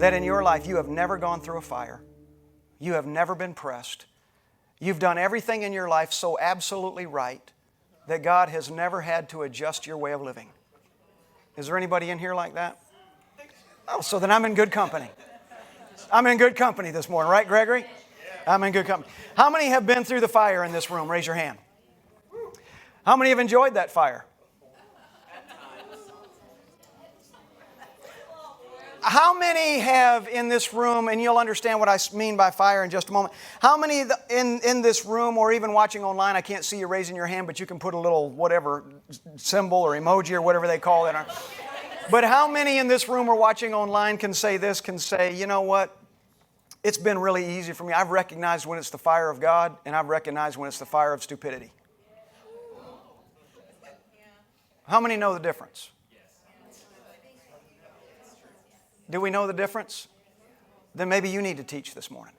that in your life you have never gone through a fire. You have never been pressed. You've done everything in your life so absolutely right that God has never had to adjust your way of living. Is there anybody in here like that? Oh, so then I'm in good company. I'm in good company this morning, right, Gregory? I'm in good company. How many have been through the fire in this room? Raise your hand. How many have enjoyed that fire? How many have in this room, and you'll understand what I mean by fire in just a moment. How many in this room or even watching online, I can't see you raising your hand, but you can put a little whatever symbol or emoji or whatever they call it. But how many in this room or watching online can say this, can say, you know what? It's been really easy for me. I've recognized when it's the fire of God, and I've recognized when it's the fire of stupidity. How many know the difference? Do we know the difference? Then maybe you need to teach this morning.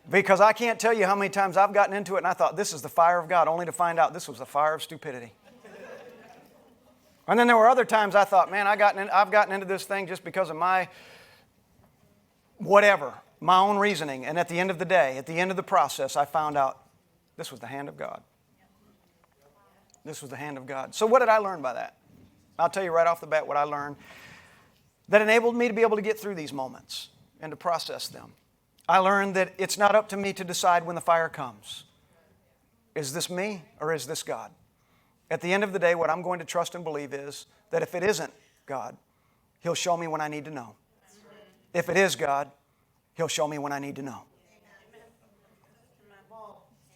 Because I can't tell you how many times I've gotten into it and I thought this is the fire of God, only to find out this was the fire of stupidity. And then there were other times I thought, man, I've gotten into this thing just because of my whatever, my own reasoning. And at the end of the day, at the end of the process, I found out this was the hand of God. This was the hand of God. So what did I learn by that? I'll tell you right off the bat what I learned that enabled me to be able to get through these moments and to process them. I learned that it's not up to me to decide when the fire comes. Is this me or is this God? At the end of the day, what I'm going to trust and believe is that if it isn't God, He'll show me when I need to know. If it is God, He'll show me when I need to know.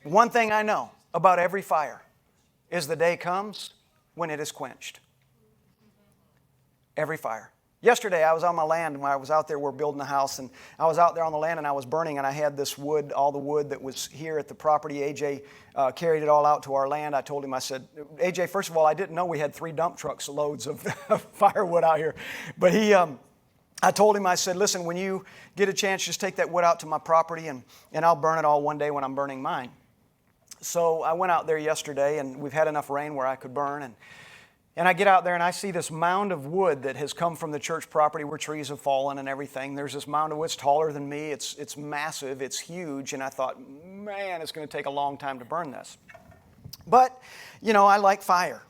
One thing I know about every fire is the day comes when it is quenched. Every fire. Yesterday I was on my land and when I was out there, we're building a house, and I was out there on the land and I was burning, and I had this wood, all the wood that was here at the property. AJ carried it all out to our land. I told him, I said, AJ, first of all, I didn't know we had 3 dump trucks loads of firewood out here. But I told him, I said, listen, when you get a chance, just take that wood out to my property and I'll burn it all one day when I'm burning mine. So I went out there yesterday, and we've had enough rain where I could burn, and I get out there and I see this mound of wood that has come from the church property where trees have fallen and everything. There's this mound of wood. It's taller than me. It's massive. It's huge. And I thought, man, it's going to take a long time to burn this. But, you know, I like fire.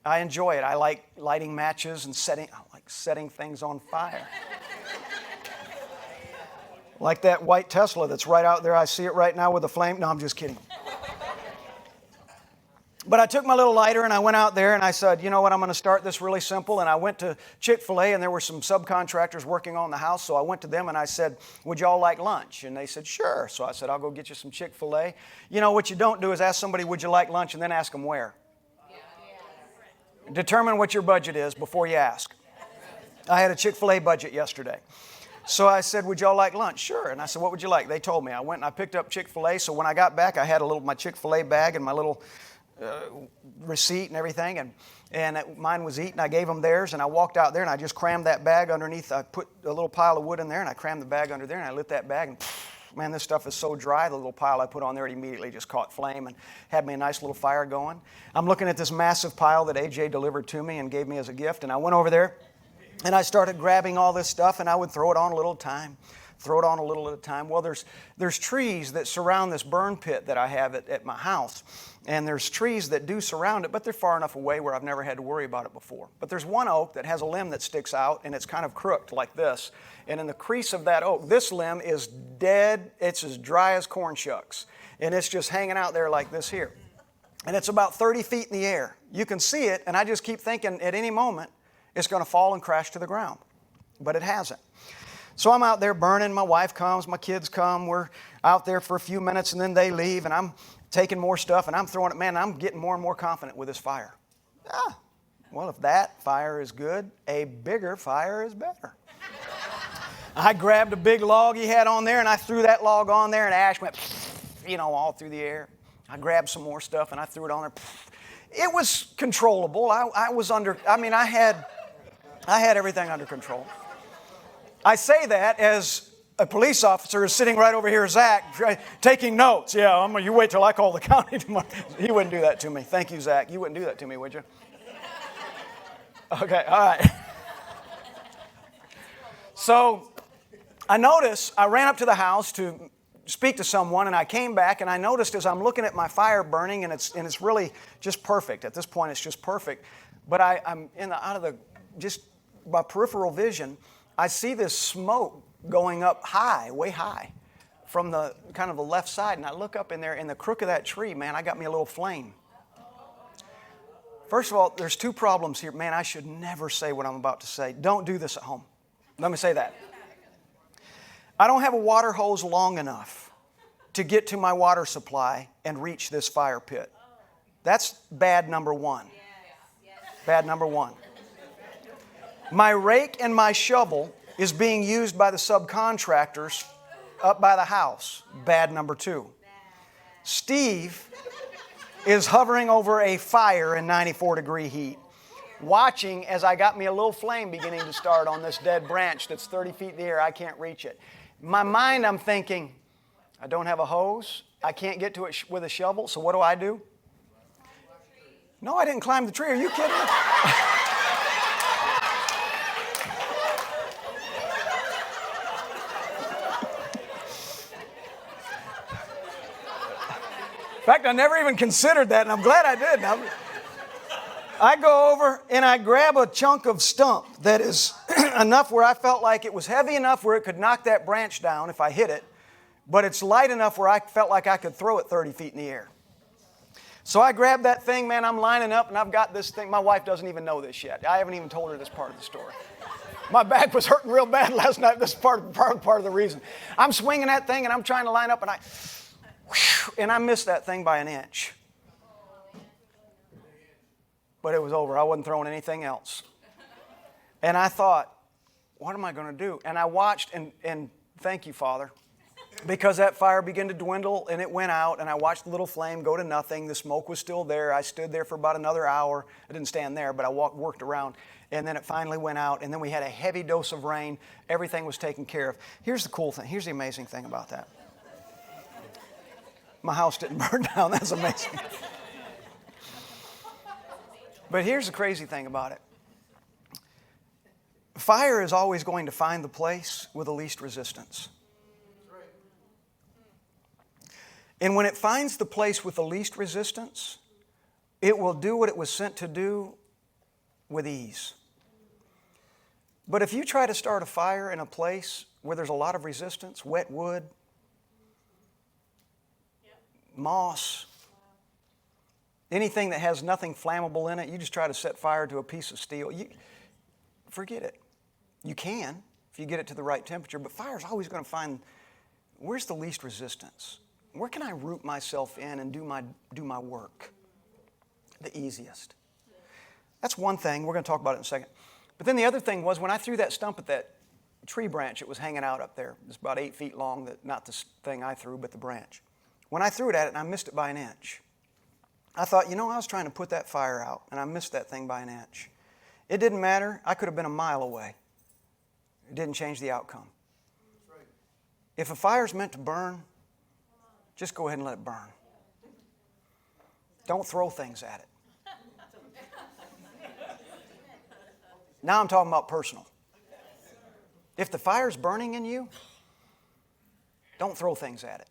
I enjoy it. I like lighting matches and setting things on fire. Like that white Tesla that's right out there. I see it right now with a flame. No, I'm just kidding. But I took my little lighter and I went out there and I said, you know what, I'm going to start this really simple. And I went to Chick-fil-A, and there were some subcontractors working on the house. So I went to them and I said, would y'all like lunch? And they said, sure. So I said, I'll go get you some Chick-fil-A. You know, what you don't do is ask somebody, would you like lunch? And then ask them where. Determine what your budget is before you ask. I had a Chick-fil-A budget yesterday. So I said, would y'all like lunch? Sure. And I said, what would you like? They told me. I went and I picked up Chick-fil-A. So when I got back, I had my Chick-fil-A bag and my little receipt and everything, and mine was eaten. I gave them theirs, and I walked out there and I just crammed that bag underneath. I put a little pile of wood in there and I crammed the bag under there, and I lit that bag, and man, this stuff is so dry. The little pile I put on there, it immediately just caught flame and had me a nice little fire going. I'm looking at this massive pile that AJ delivered to me and gave me as a gift, and I went over there and I started grabbing all this stuff, and I would throw it on a little time. Throw it on a little at a time. Well, there's trees that surround this burn pit that I have at my house. And there's trees that do surround it, but they're far enough away where I've never had to worry about it before. But there's one oak that has a limb that sticks out, and it's kind of crooked like this. And in the crease of that oak, this limb is dead. It's as dry as corn shucks. And it's just hanging out there like this here. And it's about 30 feet in the air. You can see it, and I just keep thinking at any moment it's going to fall and crash to the ground. But it hasn't. So I'm out there burning. My wife comes, my kids come. We're out there for a few minutes, and then they leave, and I'm taking more stuff, and I'm throwing it. Man, I'm getting more and more confident with this fire. Well, if that fire is good, a bigger fire is better. I grabbed a big log he had on there, and I threw that log on there, and ash went, all through the air. I grabbed some more stuff, and I threw it on there. It was controllable. I had everything under control. I say that as a police officer is sitting right over here, Zach, taking notes. Yeah, you wait till I call the county tomorrow. He wouldn't do that to me. Thank you, Zach. You wouldn't do that to me, would you? Okay, all right. So I ran up to the house to speak to someone, and I came back, and I noticed as I'm looking at my fire burning, and it's really just perfect. At this point, it's just perfect. But I'm out of just my peripheral vision, I see this smoke going up high, way high, from the kind of the left side, and I look up in there, in the crook of that tree, man, I got me a little flame. First of all, there's two problems here. Man, I should never say what I'm about to say. Don't do this at home. Let me say that. I don't have a water hose long enough to get to my water supply and reach this fire pit. That's bad number one. Bad number one. My rake and my shovel is being used by the subcontractors up by the house. Bad number two. Steve is hovering over a fire in 94-degree heat, watching as I got me a little flame beginning to start on this dead branch that's 30 feet in the air. I can't reach it. In my mind, I'm thinking, I don't have a hose. I can't get to it with a shovel, so what do? No, I didn't climb the tree. Are you kidding me? In fact, I never even considered that, and I'm glad I did. I go over and I grab a chunk of stump that is enough where I felt like it was heavy enough where it could knock that branch down if I hit it, but it's light enough where I felt like I could throw it 30 feet in the air. So I grabbed that thing, man, I'm lining up, and I've got this thing. My wife doesn't even know this yet. I haven't even told her this part of the story. My back was hurting real bad last night. This is part of the reason. I'm swinging that thing, and I'm trying to line up, and I missed that thing by an inch. But it was over. I wasn't throwing anything else. And I thought, what am I going to do? And I watched, and thank you, Father, because that fire began to dwindle, and it went out, and I watched the little flame go to nothing. The smoke was still there. I stood there for about another hour. I didn't stand there, but I worked around, and then it finally went out, and then we had a heavy dose of rain. Everything was taken care of. Here's the cool thing. Here's the amazing thing about that. My house didn't burn down. That's amazing. But here's the crazy thing about it. Fire is always going to find the place with the least resistance. And when it finds the place with the least resistance, it will do what it was sent to do with ease. But if you try to start a fire in a place where there's a lot of resistance, wet wood, moss, anything that has nothing flammable in it, you just try to set fire to a piece of steel, forget it. You can if you get it to the right temperature, but fire's always going to find, where's the least resistance? Where can I root myself in and do my work? The easiest. That's one thing. We're going to talk about it in a second. But then the other thing was when I threw that stump at that tree branch, it was hanging out up there. It's about 8 feet long, not the thing I threw, but the branch. When I threw it at it and I missed it by an inch, I thought, I was trying to put that fire out, and I missed that thing by an inch. It didn't matter. I could have been a mile away. It didn't change the outcome. If a fire's meant to burn, just go ahead and let it burn. Don't throw things at it. Now I'm talking about personal. If the fire's burning in you, don't throw things at it.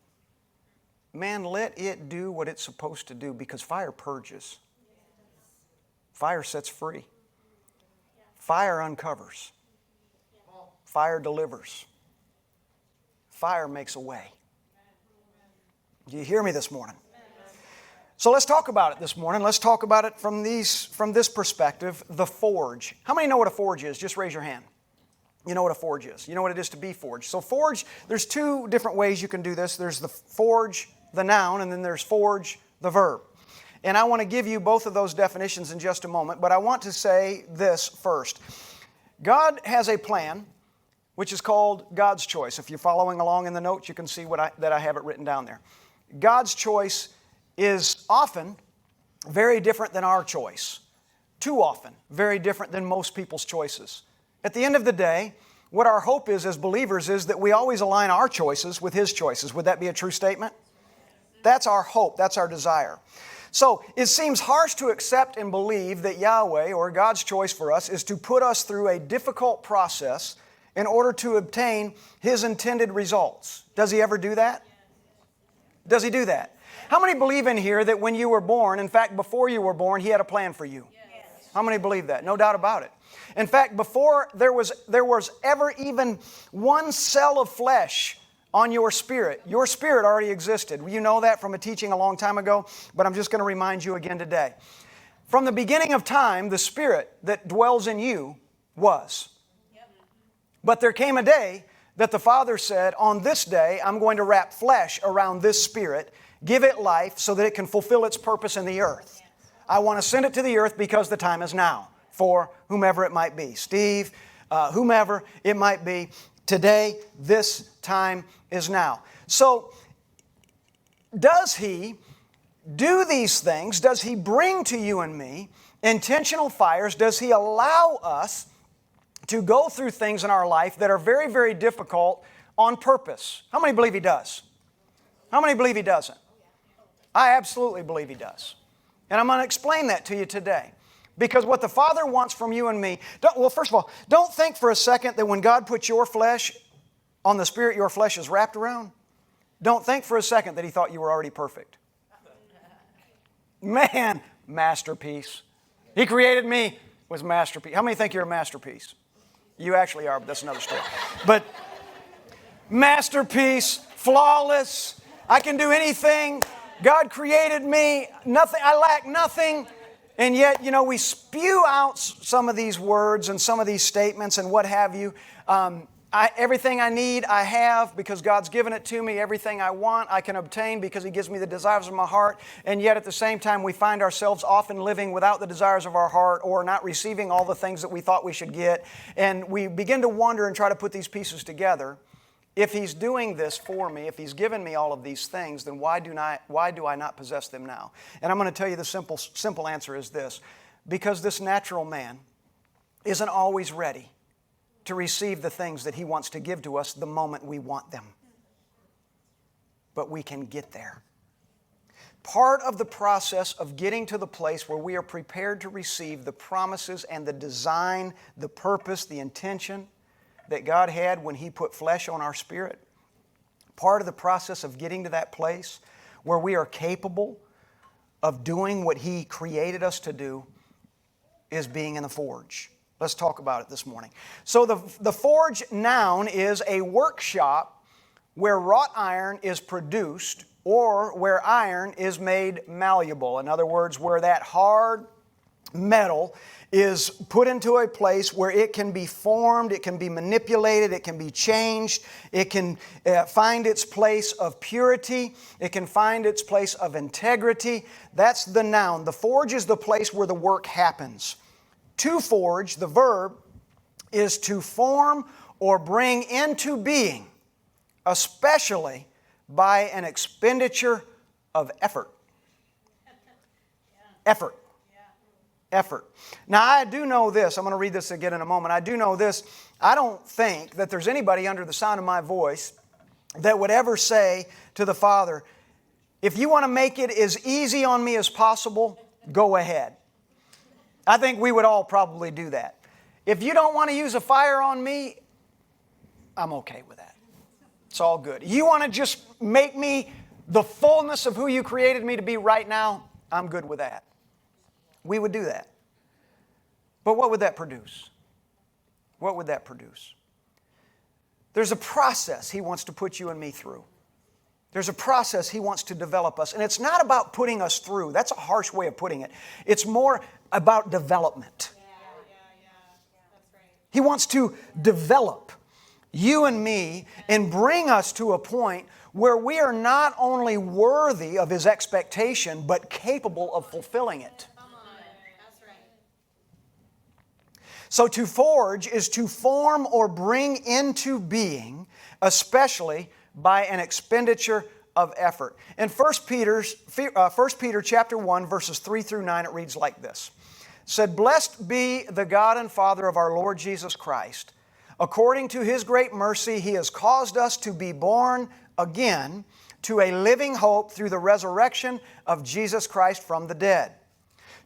Man, let it do what it's supposed to do, because fire purges. Fire sets free. Fire uncovers. Fire delivers. Fire makes a way. Do you hear me this morning? So let's talk about it this morning. Let's talk about it from this perspective, the forge. How many know what a forge is? Just raise your hand. You know what a forge is. You know what it is to be forged. So forge, there's two different ways you can do this. There's the forge, the noun, and then there's forge, the verb. And I want to give you both of those definitions in just a moment, but I want to say this first. God has a plan, which is called God's choice. If you're following along in the notes, you can see that I have it written down there. God's choice is often very different than our choice. Too often, very different than most people's choices. At the end of the day, what our hope is as believers is that we always align our choices with His choices. Would that be a true statement? That's our hope. That's our desire. So it seems harsh to accept and believe that Yahweh, or God's choice for us, is to put us through a difficult process in order to obtain His intended results. Does He ever do that? Does He do that? How many believe in here that when you were born, in fact, before you were born, He had a plan for you? Yes. How many believe that? No doubt about it. In fact, before there was ever even one cell of flesh on your spirit already existed. You know that from a teaching a long time ago, but I'm just going to remind you again today. From the beginning of time, the Spirit that dwells in you was. But there came a day that the Father said, on this day, I'm going to wrap flesh around this Spirit, give it life so that it can fulfill its purpose in the earth. I want to send it to the earth because the time is now for whomever it might be. Steve, whomever it might be. Today, this time is now. So, does He do these things? Does He bring to you and me intentional fires? Does He allow us to go through things in our life that are very, very difficult on purpose? How many believe He does? How many believe He doesn't? I absolutely believe He does. And I'm going to explain that to you today. Because what the Father wants from you and me, first of all, don't think for a second that when God puts your flesh on the Spirit your flesh is wrapped around, don't think for a second that He thought you were already perfect. Man, masterpiece. He created me with masterpiece. How many think you're a masterpiece? You actually are, but that's another story. But masterpiece, flawless, I can do anything. God created me, nothing, I lack nothing. And yet, we spew out some of these words and some of these statements and what have you. Everything I need, I have because God's given it to me. Everything I want, I can obtain because He gives me the desires of my heart. And yet at the same time, we find ourselves often living without the desires of our heart or not receiving all the things that we thought we should get. And we begin to wonder and try to put these pieces together. If He's doing this for me, if He's given me all of these things, then why do I not possess them now? And I'm going to tell you the simple answer is this. Because this natural man isn't always ready to receive the things that He wants to give to us the moment we want them. But we can get there. Part of the process of getting to the place where we are prepared to receive the promises and the design, the purpose, the intention that God had when He put flesh on our spirit, part of the process of getting to that place where we are capable of doing what He created us to do is being in the forge. Let's talk about it this morning. So the forge, noun, is a workshop where wrought iron is produced or where iron is made malleable. In other words, where that hard metal is put into a place where it can be formed, it can be manipulated, it can be changed, it can find its place of purity, it can find its place of integrity. That's the noun. The forge is the place where the work happens. To forge, the verb, is to form or bring into being, especially by an expenditure of effort. Effort. Effort. Now, I do know this. I'm going to read this again in a moment. I do know this. I don't think that there's anybody under the sound of my voice that would ever say to the Father, if you want to make it as easy on me as possible, go ahead. I think we would all probably do that. If you don't want to use a fire on me, I'm okay with that. It's all good. You want to just make me the fullness of who you created me to be right now, I'm good with that. We would do that. But what would that produce? What would that produce? There's a process He wants to put you and me through. There's a process He wants to develop us. And it's not about putting us through. That's a harsh way of putting it. It's more about development. That's right. He wants to develop you and me and bring us to a point where we are not only worthy of His expectation, but capable of fulfilling it. So to forge is to form or bring into being, especially by an expenditure of effort. In 1 Peter chapter 1, verses 3 through 9, it reads like this. It said, "Blessed be the God and Father of our Lord Jesus Christ. According to His great mercy, He has caused us to be born again to a living hope through the resurrection of Jesus Christ from the dead,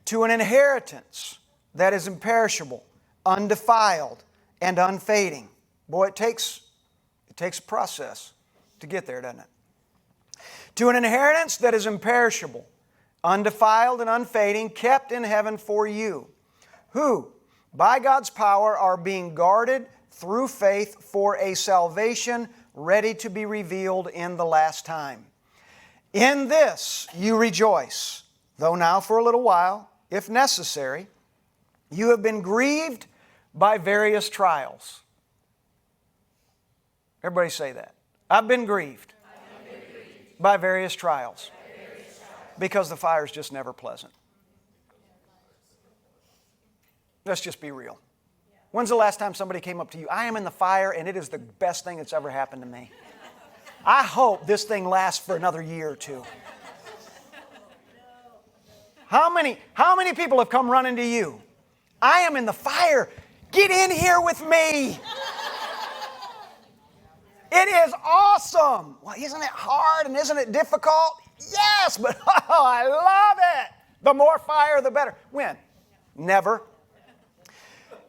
to an inheritance that is imperishable, undefiled, and unfading. Boy, it takes a process to get there, doesn't it? To an inheritance that is imperishable, undefiled, and unfading, kept in heaven for you, who, by God's power, are being guarded through faith for a salvation ready to be revealed in the last time. In this you rejoice, though now for a little while, if necessary, you have been grieved by various trials. Everybody say that. I've been grieved by various trials. Because the fire is just never pleasant. Let's just be real. When's the last time somebody came up to you? I am in the fire and it is the best thing that's ever happened to me. I hope this thing lasts for another year or two. How many people have come running to you? I am in the fire. Get in here with me. It is awesome. Well, isn't it hard and isn't it difficult? Yes, but oh, I love it. The more fire, the better. When? Never.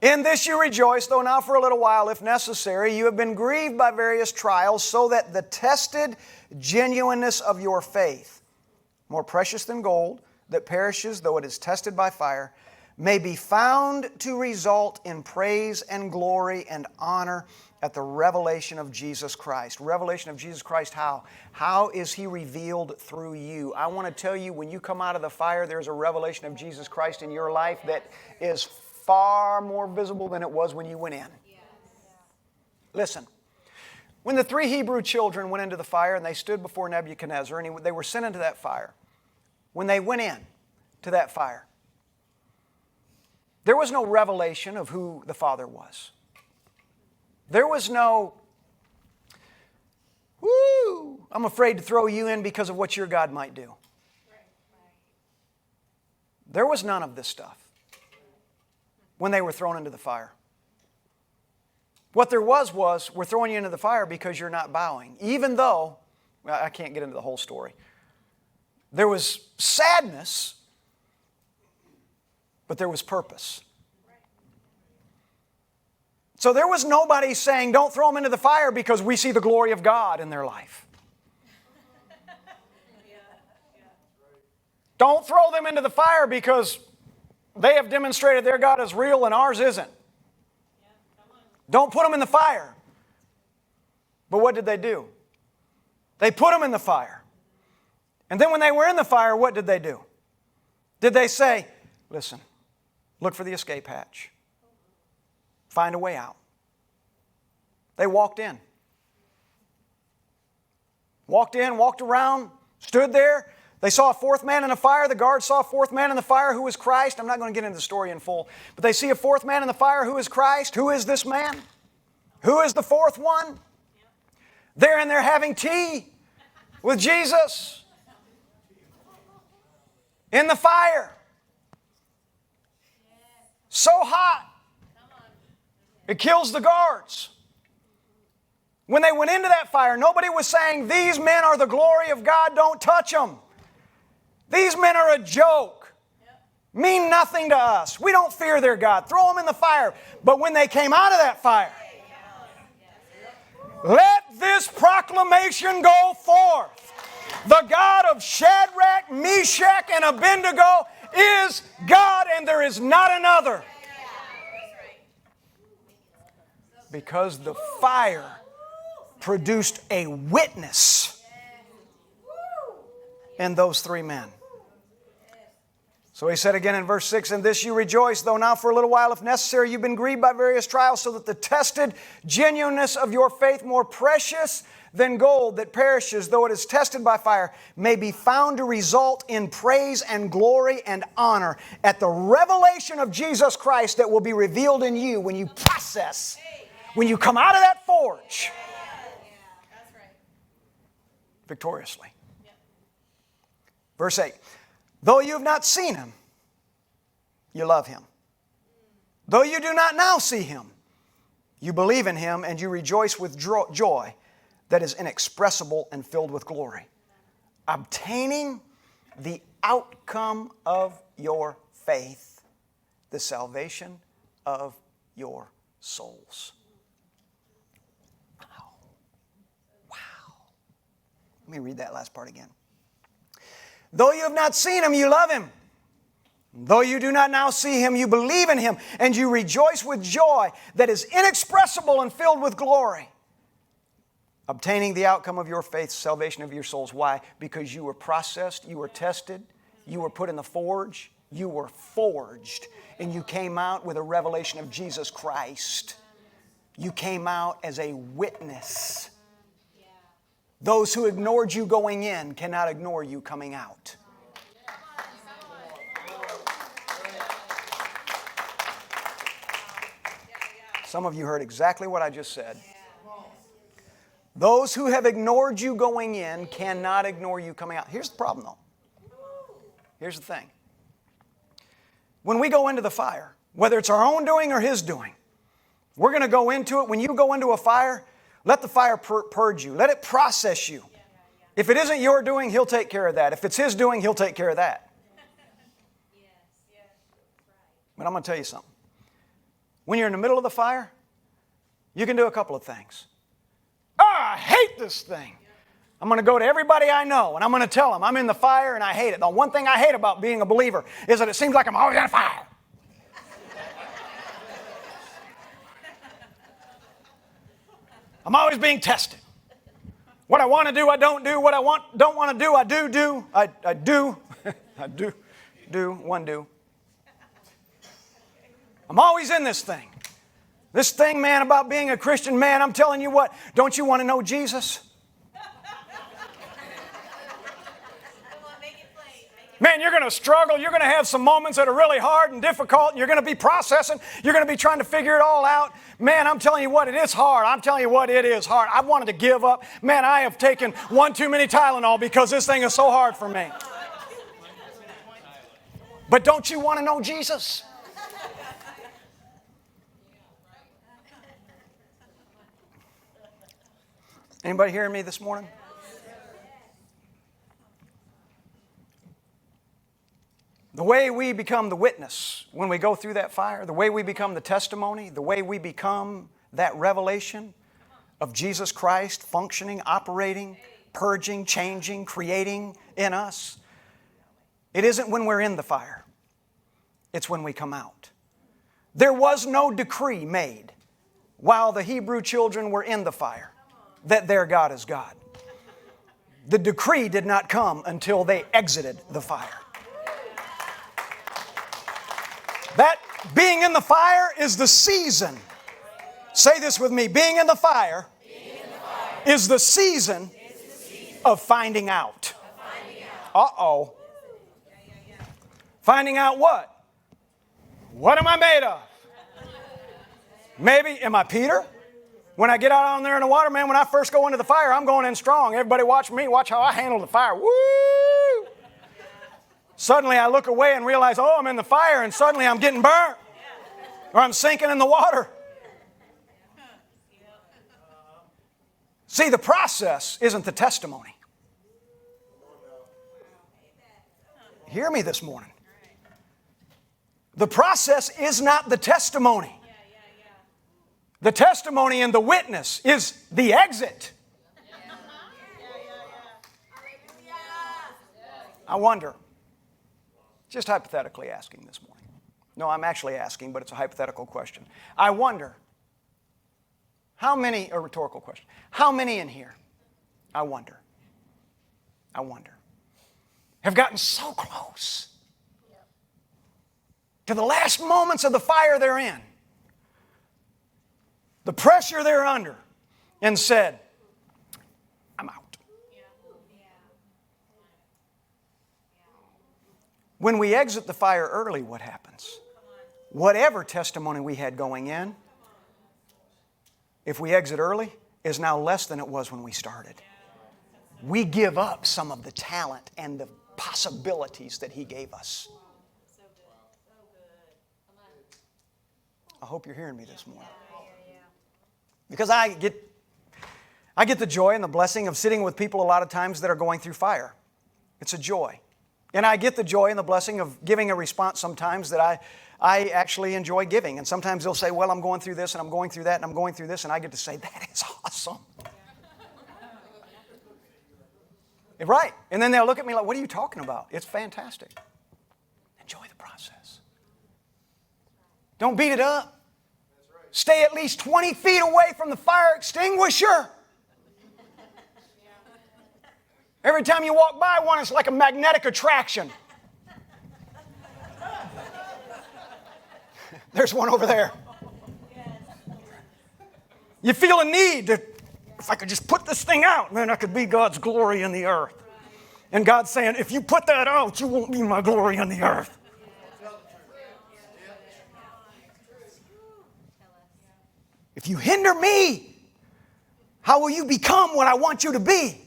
In this you rejoice, though now for a little while, if necessary, you have been grieved by various trials, so that the tested genuineness of your faith, more precious than gold, that perishes though it is tested by fire, may be found to result in praise and glory and honor at the revelation of Jesus Christ. Revelation of Jesus Christ, how? How is He revealed through you? I want to tell you, when you come out of the fire, there's a revelation of Jesus Christ in your life that is far more visible than it was when you went in. Listen, when the 3 Hebrew children went into the fire and they stood before Nebuchadnezzar and they were sent into that fire, when they went in to that fire, there was no revelation of who the Father was. There was no, woo, I'm afraid to throw you in because of what your God might do. There was none of this stuff when they were thrown into the fire. What there was, we're throwing you into the fire because you're not bowing. Even though, well, I can't get into the whole story. There was sadness, but there was purpose. So there was nobody saying, don't throw them into the fire because we see the glory of God in their life. Don't throw them into the fire because they have demonstrated their God is real and ours isn't. Don't put them in the fire. But what did they do? They put them in the fire. And then when they were in the fire, what did they do? Did they say, listen, look for the escape hatch. Find a way out. They walked in. Walked in, walked around, stood there. They saw a 4th man in the fire. The guards saw a 4th man in the fire who was Christ. I'm not going to get into the story in full. But they see a 4th man in the fire who is Christ. Who is this man? Who is the 4th one? They're in there having tea with Jesus. In the fire. So hot. It kills the guards. When they went into that fire, nobody was saying, these men are the glory of God, don't touch them. These men are a joke. Mean nothing to us. We don't fear their God. Throw them in the fire. But when they came out of that fire, let this proclamation go forth. The God of Shadrach, Meshach, and Abednego is God, and there is not another. Because the fire produced a witness in those 3 men. So he said again in verse 6, in this you rejoice, though now for a little while, if necessary, you've been grieved by various trials, so that the tested genuineness of your faith, more precious than gold that perishes, though it is tested by fire, may be found to result in praise and glory and honor at the revelation of Jesus Christ that will be revealed in you when you process, when you come out of that forge victoriously. Verse 8, though you have not seen Him, you love Him. Though you do not now see Him, you believe in Him and you rejoice with joy that is inexpressible and filled with glory. obtaining the outcome of your faith, the salvation of your souls. Wow. Wow. Let me read that last part again. Though you have not seen Him, you love Him. Though you do not now see Him, you believe in Him, and you rejoice with joy that is inexpressible and filled with glory. Obtaining the outcome of your faith, salvation of your souls. Why? Because you were processed, you were tested, you were put in the forge, you were forged, and you came out with a revelation of Jesus Christ. You came out as a witness. Those who ignored you going in cannot ignore you coming out. Some of you heard exactly what I just said. Those who have ignored you going in cannot ignore you coming out. Here's the problem, though. Here's the thing. When we go into the fire, whether it's our own doing or His doing, we're going to go into it. When you go into a fire, let the fire purge you. Let it process you. If it isn't your doing, He'll take care of that. If it's His doing, He'll take care of that. But I'm going to tell you something. When you're in the middle of the fire, you can do a couple of things. I hate this thing. I'm going to go to everybody I know and I'm going to tell them I'm in the fire and I hate it. The one thing I hate about being a believer is that it seems like I'm always on fire. I'm always being tested. What I want to do, I don't do. What I don't want to do, I do. I do. I do. One do. I'm always in this thing. This thing, man, about being a Christian, man, I'm telling you what, don't you want to know Jesus? Man, you're going to struggle. You're going to have some moments that are really hard and difficult. And you're going to be processing. You're going to be trying to figure it all out. Man, I'm telling you what, it is hard. I'm telling you what, it is hard. I wanted to give up. Man, I have taken one too many Tylenol because this thing is so hard for me. But don't you want to know Jesus? Anybody hearing me this morning? The way we become the witness when we go through that fire, the way we become the testimony, the way we become that revelation of Jesus Christ functioning, operating, purging, changing, creating in us, it isn't when we're in the fire. It's when we come out. There was no decree made while the Hebrew children were in the fire that their God is God. The decree did not come until they exited the fire. That being in the fire is the season. Say this with me. Being in the fire is the season of finding out. Uh-oh. Finding out what? What am I made of? Maybe, am I Peter? When I get out on there in the water, man, when I first go into the fire, I'm going in strong. Everybody watch me. Watch how I handle the fire. Woo! Suddenly I look away and realize, oh, I'm in the fire, and suddenly I'm getting burnt. Or I'm sinking in the water. See, the process isn't the testimony. Hear me this morning. The process is not the testimony. The testimony and the witness is the exit. I wonder, just hypothetically asking this morning. No, I'm actually asking, but it's a hypothetical question. I wonder, how many, a rhetorical question, how many in here, I wonder, have gotten so close to the last moments of the fire they're in, the pressure they're under, and said, I'm out. When we exit the fire early, what happens? Whatever testimony we had going in, if we exit early, is now less than it was when we started. We give up some of the talent and the possibilities that He gave us. I hope you're hearing me this morning. Because I get the joy and the blessing of sitting with people a lot of times that are going through fire. It's a joy. And I get the joy and the blessing of giving a response sometimes that I actually enjoy giving. And sometimes they'll say, well, I'm going through this and I'm going through that and I'm going through this. And I get to say, that is awesome. Right. And then they'll look at me like, what are you talking about? It's fantastic. Enjoy the process. Don't beat it up. Stay at least 20 feet away from the fire extinguisher. Every time you walk by one, it's like a magnetic attraction. There's one over there. You feel a need to, if I could just put this thing out, man, I could be God's glory in the earth. And God's saying, if you put that out, you won't be my glory in the earth. If you hinder me, how will you become what I want you to be?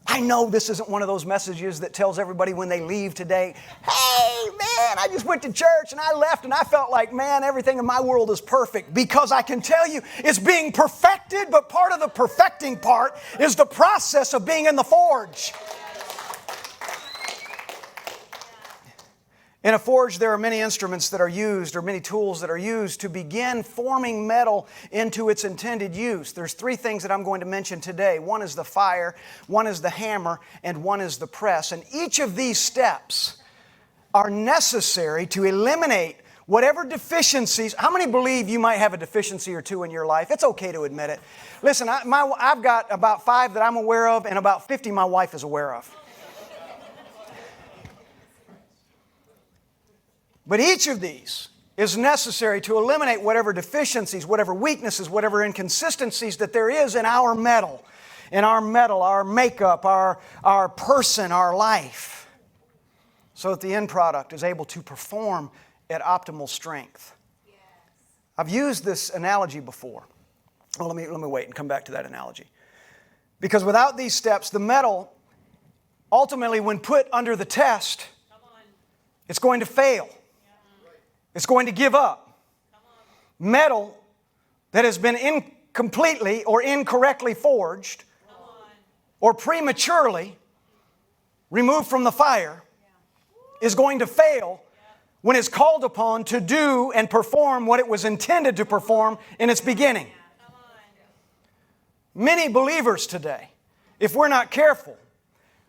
I know this isn't one of those messages that tells everybody when they leave today, hey, man, I just went to church and I left and I felt like, man, everything in my world is perfect. Because I can tell you it's being perfected, but part of the perfecting part is the process of being in the forge. In a forge, there are many instruments that are used, or many tools that are used to begin forming metal into its intended use. There's three things that I'm going to mention today. One is the fire, one is the hammer, and one is the press. And each of these steps are necessary to eliminate whatever deficiencies. How many believe you might have a deficiency or two in your life? It's okay to admit it. Listen, I've got about 5 that I'm aware of, and about 50 my wife is aware of. But each of these is necessary to eliminate whatever deficiencies, whatever weaknesses, whatever inconsistencies that there is in our metal, our makeup, our person, our life, so that the end product is able to perform at optimal strength. Yes. I've used this analogy before. Well, let me wait and come back to that analogy. Because without these steps, the metal, ultimately when put under the test, it's going to fail. It's going to give up. Metal that has been incompletely or incorrectly forged or prematurely removed from the fire is going to fail when it's called upon to do and perform what it was intended to perform in its beginning. Many believers today, if we're not careful,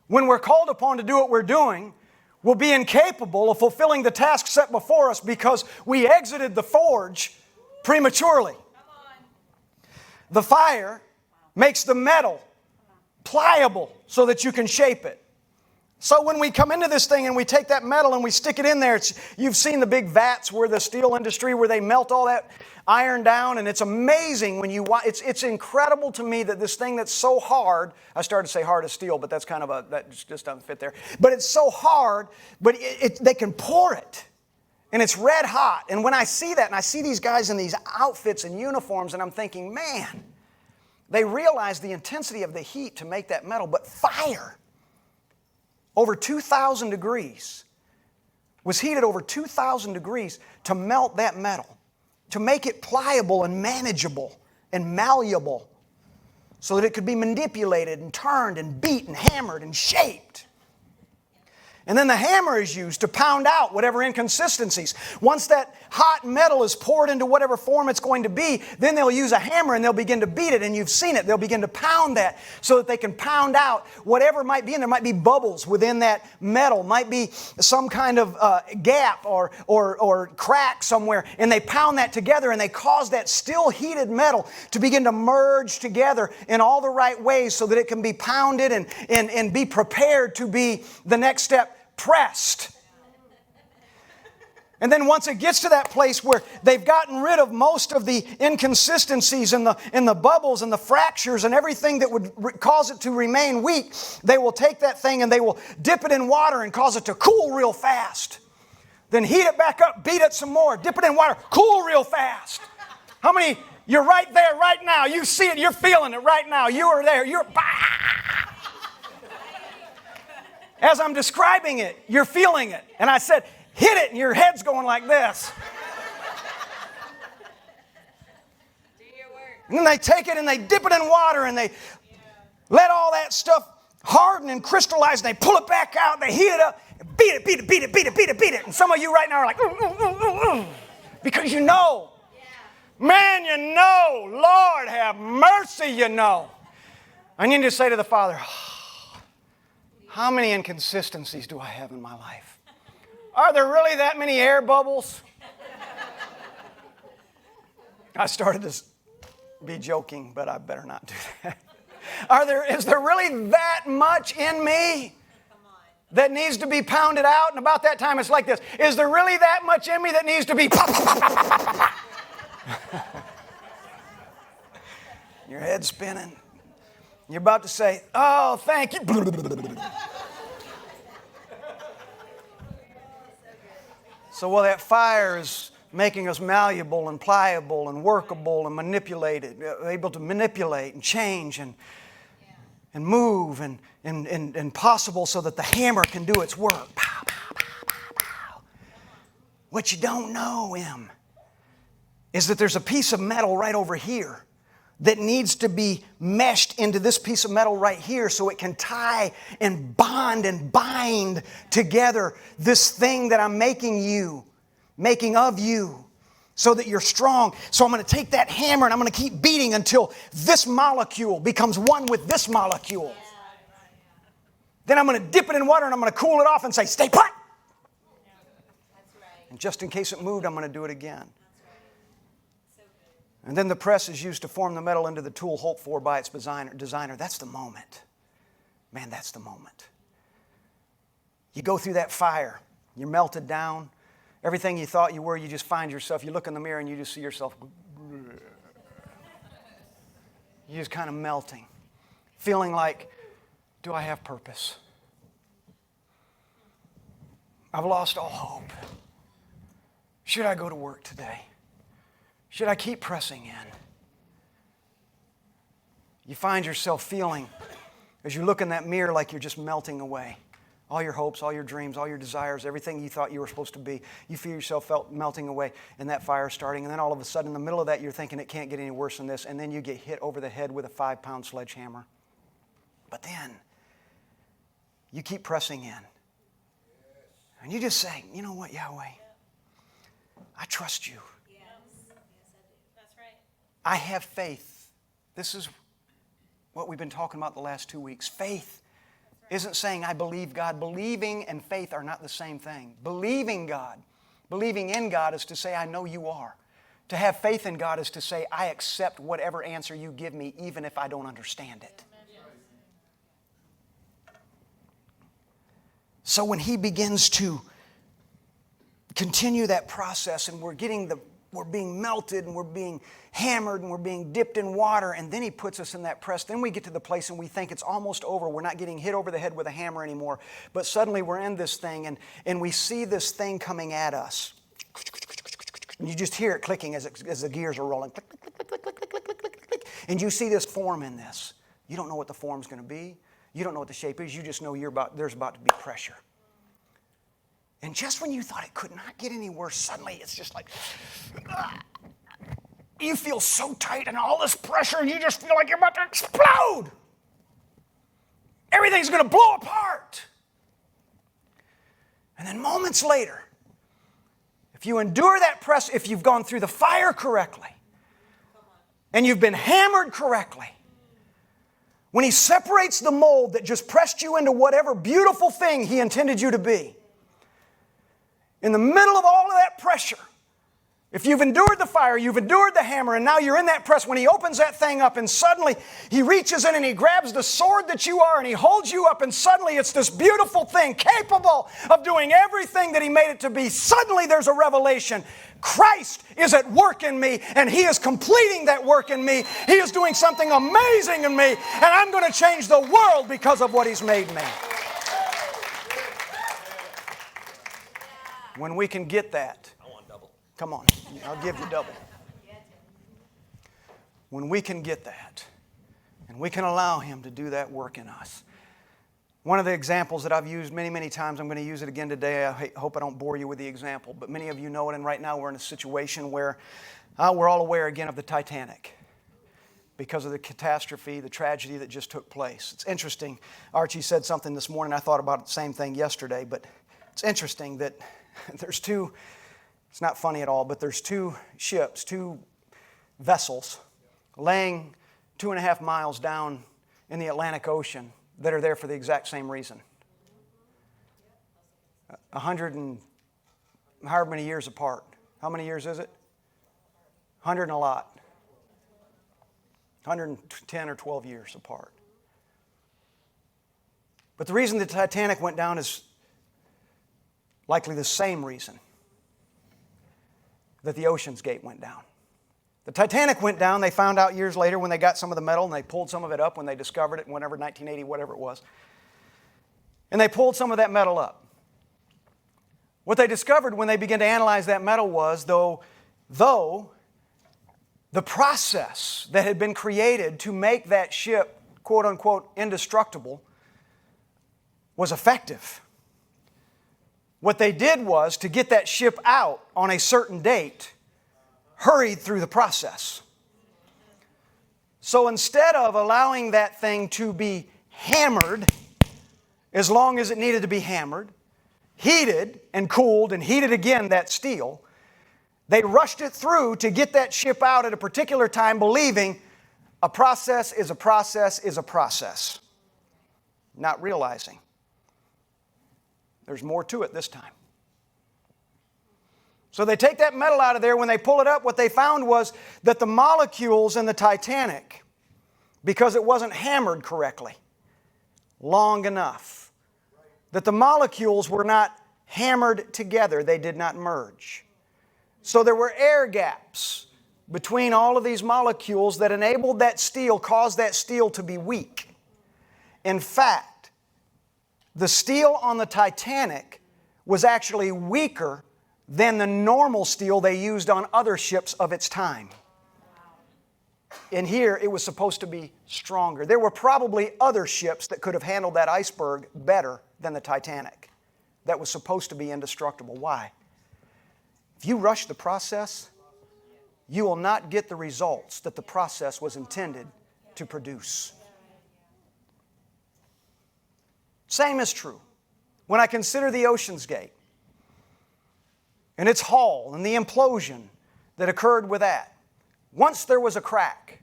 when we're called upon to do what we're doing, will be incapable of fulfilling the task set before us because we exited the forge prematurely. The fire makes the metal pliable so that you can shape it. So when we come into this thing and we take that metal and we stick it in there, you've seen the big vats where the steel industry, where they melt all that iron down, and it's amazing when you watch. It's incredible to me that this thing that's so hard, I started to say hard as steel, but that's kind of that just doesn't fit there. But it's so hard, but they can pour it, and it's red hot. And when I see that, and I see these guys in these outfits and uniforms, and I'm thinking, man, they realize the intensity of the heat to make that metal, but fire. Over 2,000 degrees, was heated over 2,000 degrees to melt that metal, to make it pliable and manageable and malleable so that it could be manipulated and turned and beat and hammered and shaped. And then the hammer is used to pound out whatever inconsistencies. Once that hot metal is poured into whatever form it's going to be, then they'll use a hammer and they'll begin to beat it, and you've seen it. They'll begin to pound that so that they can pound out whatever might be in there. Might be bubbles within that metal, might be some kind of gap or crack somewhere, and they pound that together and they cause that still heated metal to begin to merge together in all the right ways so that it can be pounded and be prepared to be the next step, pressed. And then once it gets to that place where they've gotten rid of most of the inconsistencies and the bubbles and the fractures and everything that would cause it to remain weak, they will take that thing and they will dip it in water and cause it to cool real fast. Then heat it back up, beat it some more, dip it in water, cool real fast. How many, you're right there right now, you see it, you're feeling it right now, you are there, as I'm describing it, you're feeling it. And I said, hit it, and your head's going like this. And then they take it and they dip it in water and they let all that stuff harden and crystallize, and they pull it back out, they heat it up, and beat it. And some of you right now are like, because you know. Man, you know. Lord, have mercy, you know. I need to say to the Father, how many inconsistencies do I have in my life? Are there really that many air bubbles? I started to be joking, but I better not do that. Is there really that much in me that needs to be pounded out? And about that time, it's like this. Is there really that much in me that needs to be your head's spinning. You're about to say, oh, thank you. So while that fire is making us malleable and pliable and workable and manipulated, able to manipulate and change and move and possible so that the hammer can do its work. Pow, pow, pow, pow, pow. What you don't know, is that there's a piece of metal right over here that needs to be meshed into this piece of metal right here so it can tie and bond and bind together this thing that I'm making of you, so that you're strong. So I'm going to take that hammer and I'm going to keep beating until this molecule becomes one with this molecule. Then I'm going to dip it in water and I'm going to cool it off and say, stay put. And just in case it moved, I'm going to do it again. And then the press is used to form the metal into the tool hoped for by its designer. That's the moment. Man, that's the moment. You go through that fire. You're melted down. Everything you thought you were, you just find yourself. You look in the mirror and you just see yourself. You're just kind of melting. Feeling like, do I have purpose? I've lost all hope. Should I go to work today? Should I keep pressing in? You find yourself feeling, as you look in that mirror, like you're just melting away. All your hopes, all your dreams, all your desires, everything you thought you were supposed to be, you feel yourself melting away, and that fire starting. And then all of a sudden, in the middle of that, you're thinking it can't get any worse than this. And then you get hit over the head with a 5-pound sledgehammer. But then, you keep pressing in. And you just say, you know what, Yahweh? I trust you. I have faith. This is what we've been talking about the last 2 weeks. Faith isn't saying I believe God. Believing and faith are not the same thing. Believing God, believing in God is to say I know you are. To have faith in God is to say I accept whatever answer you give me even if I don't understand it. So when He begins to continue that process and we're being melted and we're being hammered and we're being dipped in water, and then He puts us in that press. Then we get to the place and we think it's almost over. We're not getting hit over the head with a hammer anymore. But suddenly we're in this thing and we see this thing coming at us. And you just hear it clicking as the gears are rolling. Click, click, click, click, click, click, click, click, click. And you see this form in this. You don't know what the form's going to be. You don't know what the shape is. You just know there's about to be pressure. And just when you thought it could not get any worse, suddenly it's just like, you feel so tight and all this pressure, and you just feel like you're about to explode. Everything's going to blow apart. And then moments later, if you endure that press, if you've gone through the fire correctly, and you've been hammered correctly, when He separates the mold that just pressed you into whatever beautiful thing He intended you to be, in the middle of all of that pressure, if you've endured the fire, you've endured the hammer, and now you're in that press, when He opens that thing up and suddenly He reaches in and He grabs the sword that you are and He holds you up, and suddenly it's this beautiful thing capable of doing everything that He made it to be. Suddenly there's a revelation. Christ is at work in me, and He is completing that work in me. He is doing something amazing in me, and I'm going to change the world because of what He's made me. When we can get that, I want double. Come on, I'll give you double. When we can get that, and we can allow Him to do that work in us. One of the examples that I've used many, many times, I'm going to use it again today. I hope I don't bore you with the example, but many of you know it, and right now we're in a situation where we're all aware again of the Titanic. because of the catastrophe, the tragedy that just took place. It's interesting. Archie said something this morning. I thought about the same thing yesterday, but it's interesting that there's two, it's not funny at all, but there's two ships, two vessels laying 2.5 miles down in the Atlantic Ocean that are there for the exact same reason. 100 and however many years apart. How many years is it? 100 and a lot. 110 or 12 years apart. But the reason the Titanic went down is likely the same reason that the Ocean's Gate went down. The Titanic went down, they found out years later when they got some of the metal and they pulled some of it up when they discovered it, whenever, 1980, whatever it was. And they pulled some of that metal up. What they discovered when they began to analyze that metal was, though the process that had been created to make that ship, quote unquote, indestructible, was effective. What they did was, to get that ship out on a certain date, hurried through the process. So instead of allowing that thing to be hammered as long as it needed to be hammered, heated and cooled and heated again, that steel, they rushed it through to get that ship out at a particular time, believing a process is a process is a process. Not realizing there's more to it this time. So they take that metal out of there. When they pull it up, what they found was that the molecules in the Titanic, because it wasn't hammered correctly long enough, that the molecules were not hammered together. They did not merge. So there were air gaps between all of these molecules that enabled that steel, caused that steel to be weak. In fact, the steel on the Titanic was actually weaker than the normal steel they used on other ships of its time. And here it was supposed to be stronger. There were probably other ships that could have handled that iceberg better than the Titanic. That was supposed to be indestructible. Why? If you rush the process, you will not get the results that the process was intended to produce. Same is true when I consider the Ocean's Gate and its hull and the implosion that occurred with that. Once there was a crack,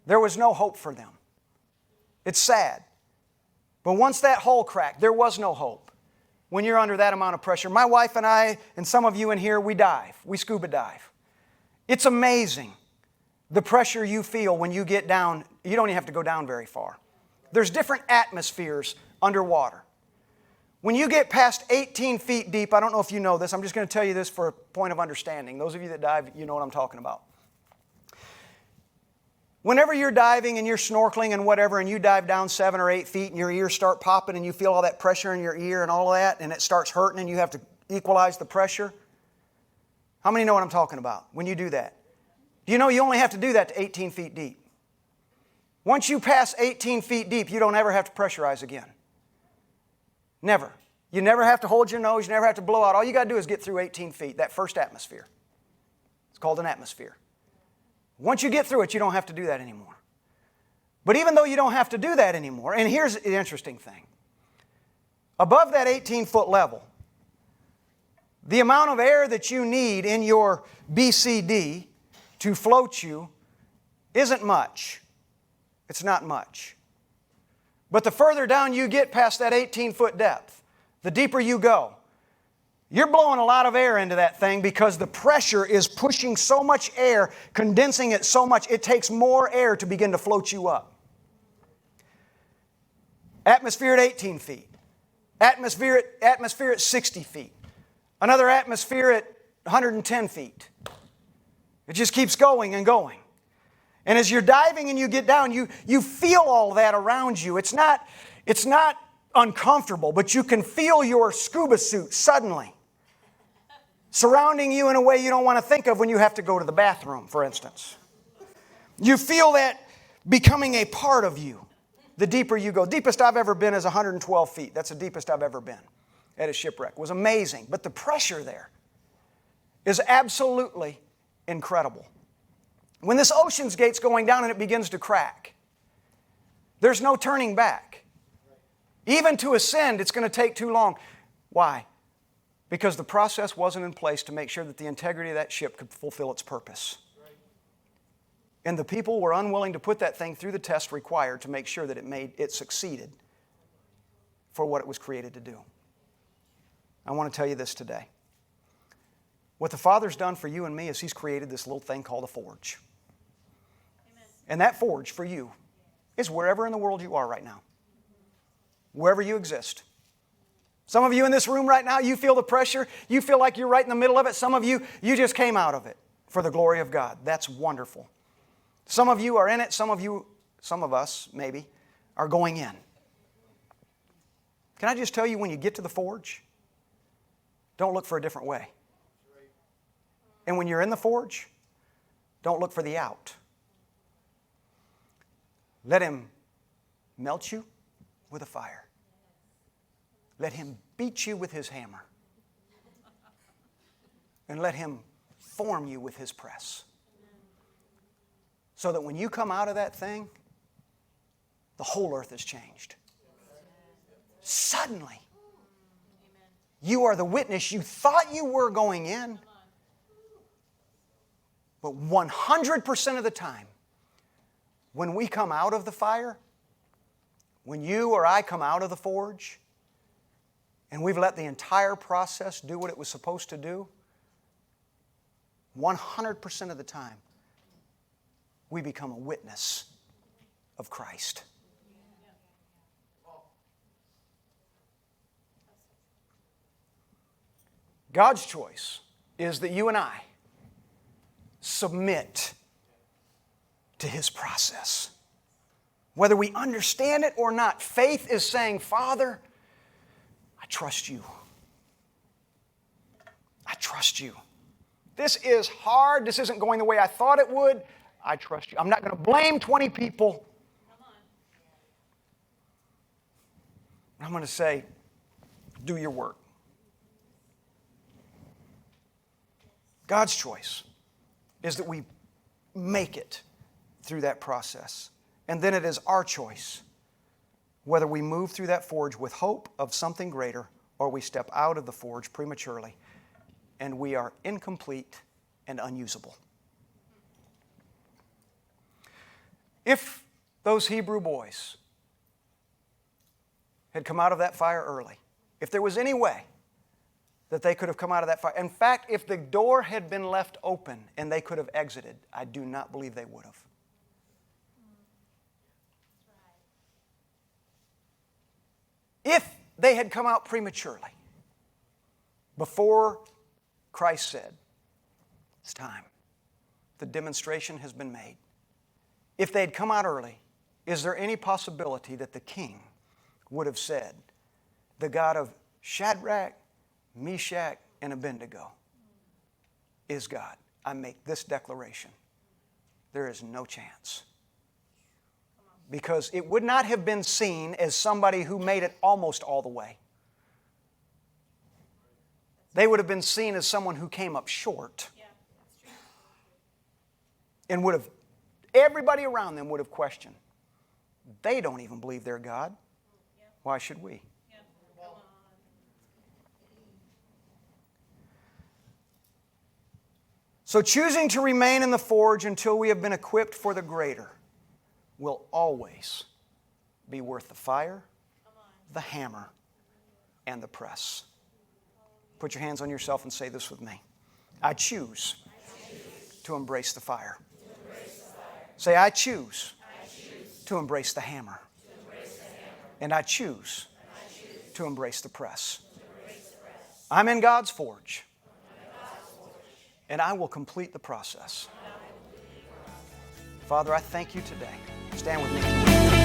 there was no hope for them. It's sad. But once that hull cracked, there was no hope. When you're under that amount of pressure. My wife and I, and some of you in here, we dive. We scuba dive. It's amazing the pressure you feel when you get down. You don't even have to go down very far. There's different atmospheres underwater. When you get past 18 feet deep, I don't know if you know this, I'm just going to tell you this for a point of understanding. Those of you that dive, you know what I'm talking about. Whenever you're diving and you're snorkeling and whatever, and you dive down 7 or 8 feet and your ears start popping and you feel all that pressure in your ear and all of that, and it starts hurting and you have to equalize the pressure. How many know what I'm talking about when you do that? Do you know you only have to do that to 18 feet deep? Once you pass 18 feet deep, you don't ever have to pressurize again. Never. You never have to hold your nose. You never have to blow out. All you got to do is get through 18 feet, that first atmosphere. It's called an atmosphere. Once you get through it, you don't have to do that anymore. But even though you don't have to do that anymore, and here's the interesting thing. Above that 18-foot level, the amount of air that you need in your BCD to float you isn't much. It's not much. But the further down you get past that 18-foot depth, the deeper you go, you're blowing a lot of air into that thing because the pressure is pushing so much air, condensing it so much, it takes more air to begin to float you up. Atmosphere at 18 feet. Atmosphere at 60 feet. Another atmosphere at 110 feet. It just keeps going and going. And as you're diving and you get down, you feel all that around you. It's not uncomfortable, but you can feel your scuba suit suddenly surrounding you in a way you don't want to think of when you have to go to the bathroom, for instance. You feel that becoming a part of you the deeper you go. Deepest I've ever been is 112 feet. That's the deepest I've ever been at a shipwreck. It was amazing. But the pressure there is absolutely incredible. When this ocean's gate's going down and it begins to crack, there's no turning back. Even to ascend, it's going to take too long. Why? Because the process wasn't in place to make sure that the integrity of that ship could fulfill its purpose. And the people were unwilling to put that thing through the test required to make sure that it succeeded for what it was created to do. I want to tell you this today. What the Father's done for you and me is He's created this little thing called a forge. Amen. And that forge for you is wherever in the world you are right now. Wherever you exist. Some of you in this room right now, you feel the pressure. You feel like you're right in the middle of it. Some of you, you just came out of it for the glory of God. That's wonderful. Some of you are in it. Some of us, maybe, are going in. Can I just tell you, when you get to the forge, don't look for a different way. And when you're in the forge, don't look for the out. Let Him melt you with a fire. Let Him beat you with His hammer. And let Him form you with His press. So that when you come out of that thing, the whole earth has changed. Suddenly, you are the witness you thought you were going in. But 100% of the time, when we come out of the fire, when you or I come out of the forge, and we've let the entire process do what it was supposed to do, 100% of the time, we become a witness of Christ. God's choice is that you and I submit to His process. Whether we understand it or not, faith is saying, Father, I trust You. I trust You. This is hard. This isn't going the way I thought it would. I trust You. I'm not going to blame 20 people. I'm going to say, do Your work. God's choice is that we make it through that process. And then it is our choice whether we move through that forge with hope of something greater or we step out of the forge prematurely and we are incomplete and unusable. If those Hebrew boys had come out of that fire early, if there was any way that they could have come out of that fire. In fact, if the door had been left open and they could have exited, I do not believe they would have. If they had come out prematurely, before Christ said, it's time, the demonstration has been made. If they had come out early, is there any possibility that the king would have said, the God of Shadrach, Meshach, and Abednego is God? I make this declaration. There is no chance. Because it would not have been seen as somebody who made it almost all the way. They would have been seen as someone who came up short. And would have, everybody around them would have questioned. They don't even believe they're God. Why should we? So choosing to remain in the forge until we have been equipped for the greater will always be worth the fire, the hammer, and the press. Put your hands on yourself and say this with me. I choose to embrace the fire. Say, I choose to embrace the hammer. And I choose to embrace the press. I'm in God's forge. And I will complete the process. Father, I thank You today. Stand with me.